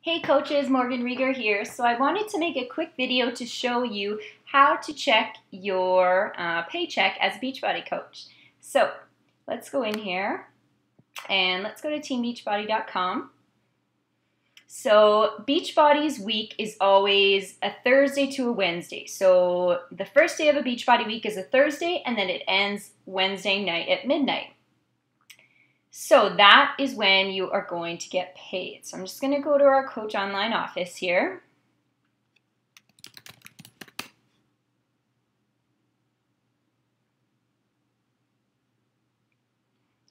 Hey coaches, Morgan Rieger here. So I wanted to make a quick video to show you how to check your paycheck as a Beachbody coach. So let's go in here and let's go to teambeachbody.com. So Beachbody's week is always a Thursday to a Wednesday. So the first day of a Beachbody week is a Thursday and then it ends Wednesday night at midnight. So that is when you are going to get paid. So I'm just going to go to our Coach Online office here.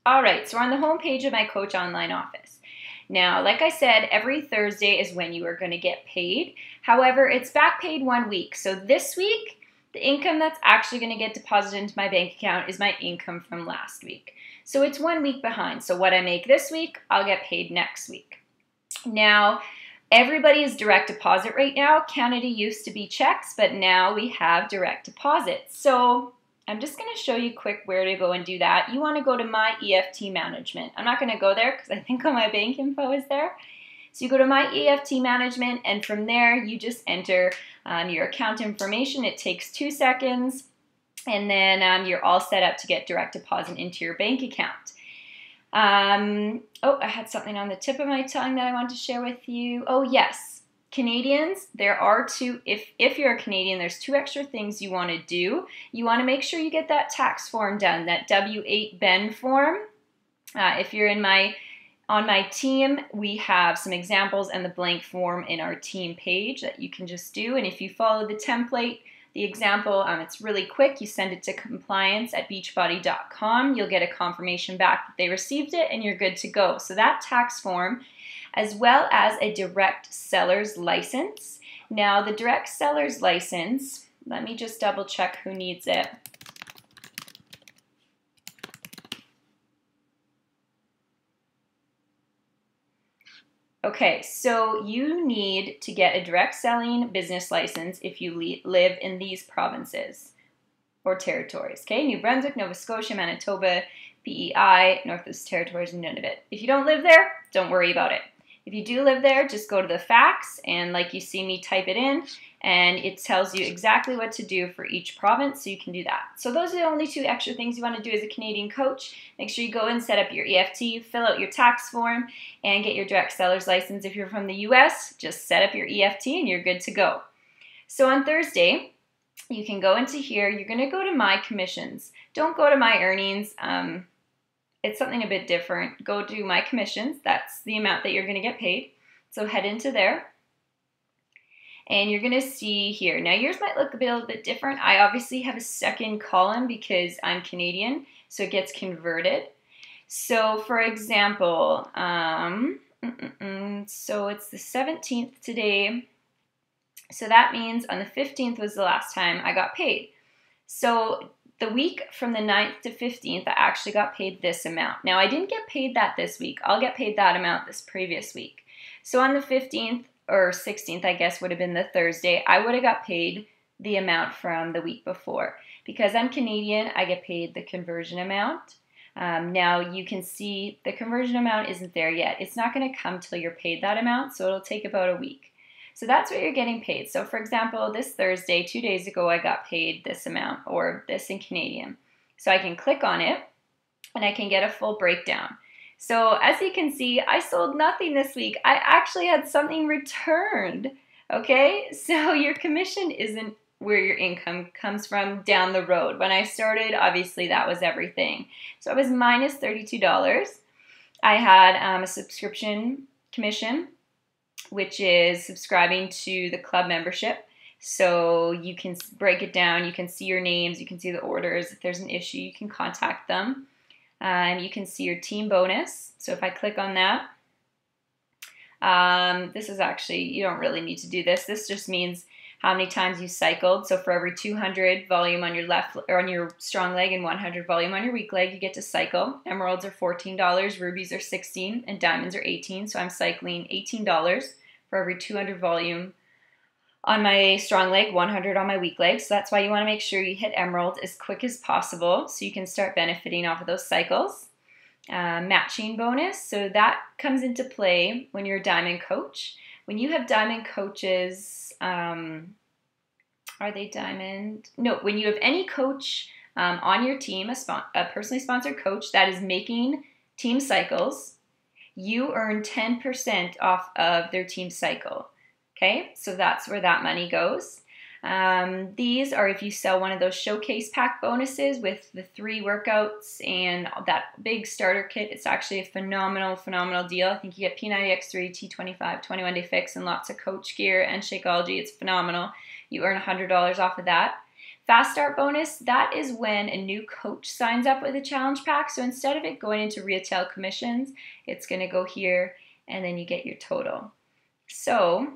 All right, so we're on the home page of my Coach Online office. Now, like I said, every Thursday is when you are going to get paid. However, it's back paid 1 week. So this week, the income that's actually going to get deposited into my bank account is my income from last week. So it's 1 week behind. So what I make this week, I'll get paid next week. Now, everybody is direct deposit right now. Canada used to be checks, but now we have direct deposit. So I'm just going to show you quick where to go and do that. You want to go to My EFT Management. I'm not going to go there because I think all my bank info is there. So you go to My EFT Management, and from there you just enter your account information. It takes 2 seconds, and then you're all set up to get direct deposit into your bank account. Oh, I had something on the tip of my tongue that I wanted to share with you. Oh yes, Canadians, there are if you're a Canadian, there's 2 extra things you want to do. You want to make sure you get that tax form done, that W-8 Ben form. If you're on my team, we have some examples and the blank form in our team page that you can just do. And if you follow the template, the example, it's really quick. You send it to compliance@beachbody.com. You'll get a confirmation back that they received it and you're good to go. So that tax form, as well as a direct seller's license. Now the direct seller's license, let me just double check who needs it. Okay, so you need to get a direct selling business license if you live in these provinces or territories, okay? New Brunswick, Nova Scotia, Manitoba, PEI, Northwest Territories, and Nunavut. If you don't live there, don't worry about it. If you do live there, just go to the facts and like you see me type it in and it tells you exactly what to do for each province, so you can do that. So those are the only 2 extra things you want to do as a Canadian coach. Make sure you go and set up your EFT, fill out your tax form, and get your direct seller's license. If you're from the US, just set up your EFT and you're good to go. So on Thursday, you can go into here. You're going to go to My Commissions. Don't go to My Earnings. It's something a bit different. Go to My Commissions. That's the amount that you're going to get paid. So head into there. And you're going to see here. Now yours might look a little bit different. I obviously have a second column because I'm Canadian, so it gets converted. So for example, so it's the 17th today. So that means on the 15th was the last time I got paid. So the week from the 9th to 15th, I actually got paid this amount. Now I didn't get paid that this week. I'll get paid that amount this previous week. So on the 15th, or 16th, I guess would have been the Thursday, I would have got paid the amount from the week before. Because I'm Canadian, I get paid the conversion amount. Now you can see the conversion amount isn't there yet. It's not going to come till you're paid that amount, so it'll take about a week. So that's what you're getting paid. So for example, this Thursday, 2 days ago, I got paid this amount, or this in Canadian. So I can click on it and I can get a full breakdown. So as you can see, I sold nothing this week. I actually had something returned, okay? So your commission isn't where your income comes from down the road. When I started, obviously that was everything. So I was minus $32. I had a subscription commission, which is subscribing to the club membership. So you can break it down. You can see your names. You can see the orders. If there's an issue, you can contact them. And you can see your team bonus. So if I click on that, this is actually, you don't really need to do this. This just means how many times you cycled. So for every 200 volume on your left or on your strong leg and 100 volume on your weak leg, you get to cycle. Emeralds are $14, rubies are $16, and diamonds are $18. So I'm cycling $18 for every 200 volume on my strong leg, 100 on my weak leg. So that's why you want to make sure you hit emerald as quick as possible so you can start benefiting off of those cycles. Matching bonus, so that comes into play when you're a diamond coach. when you have diamond coaches, are they diamond? No, when you have any coach on your team, a personally sponsored coach that is making team cycles, you earn 10% off of their team cycle. Okay, so that's where that money goes. These are if you sell one of those showcase pack bonuses with the 3 workouts and that big starter kit. It's actually a phenomenal deal. I think you get P90X3, T25, 21-day fix, and lots of coach gear and Shakeology. It's phenomenal. You earn $100 off of that. Fast Start bonus, that is when a new coach signs up with a challenge pack. So instead of it going into retail commissions, it's going to go here and then you get your total. So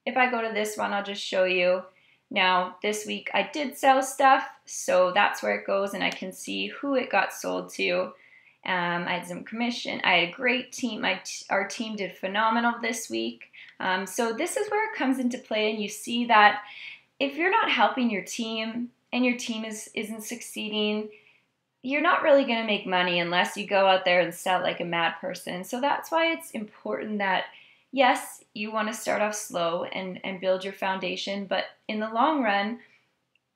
if I go to this one, I'll just show you. Now, this week I did sell stuff, so that's where it goes, and I can see who it got sold to. I had some commission. I had a great team. Our team did phenomenal this week. So this is where it comes into play, and you see that if you're not helping your team and your team isn't succeeding, you're not really going to make money unless you go out there and sell like a mad person. So that's why it's important that, yes, you want to start off slow and build your foundation, but in the long run,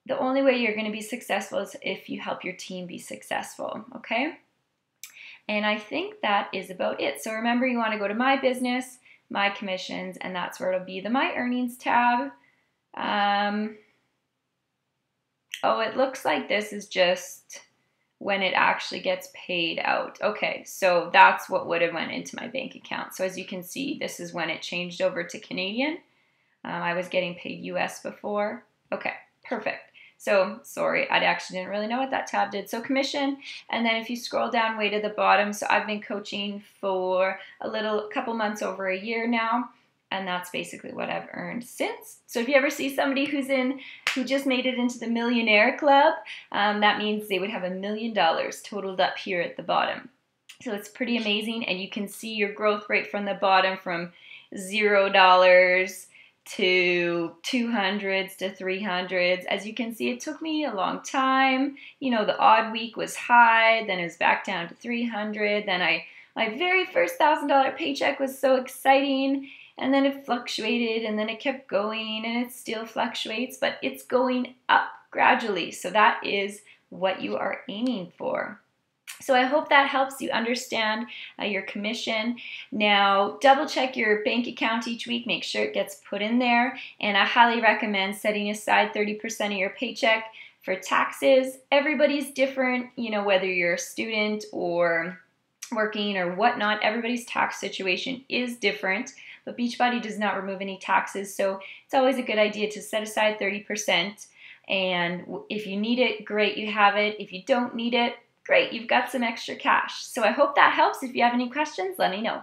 the only way you're going to be successful is if you help your team be successful, okay? And I think that is about it. So remember, you want to go to My Business, My Commissions, and that's where it'll be the My Earnings tab. Oh, it looks like this is just when it actually gets paid out. Okay, so that's what would have went into my bank account. So as you can see, this is when it changed over to Canadian. I was getting paid US before. Okay, perfect. So sorry, I actually didn't really know what that tab did. So commission, and then if you scroll down way to the bottom, so I've been coaching for a couple months over a year now. And that's basically what I've earned since. So if you ever see somebody who just made it into the millionaire club, that means they would have $1 million totaled up here at the bottom. So it's pretty amazing, and you can see your growth rate from the bottom from $0 to 200s to 300s. As you can see, it took me a long time. You know, the odd week was high, then it was back down to 300. Then my very first $1,000 paycheck was so exciting. And then it fluctuated, and then it kept going, and it still fluctuates, but it's going up gradually. So that is what you are aiming for. So I hope that helps you understand your commission. Now, double check your bank account each week. Make sure it gets put in there. And I highly recommend setting aside 30% of your paycheck for taxes. Everybody's different, you know, whether you're a student or working or whatnot. Everybody's tax situation is different. But Beachbody does not remove any taxes, so it's always a good idea to set aside 30%. And if you need it, great, you have it. If you don't need it, great, you've got some extra cash. So I hope that helps. If you have any questions, let me know.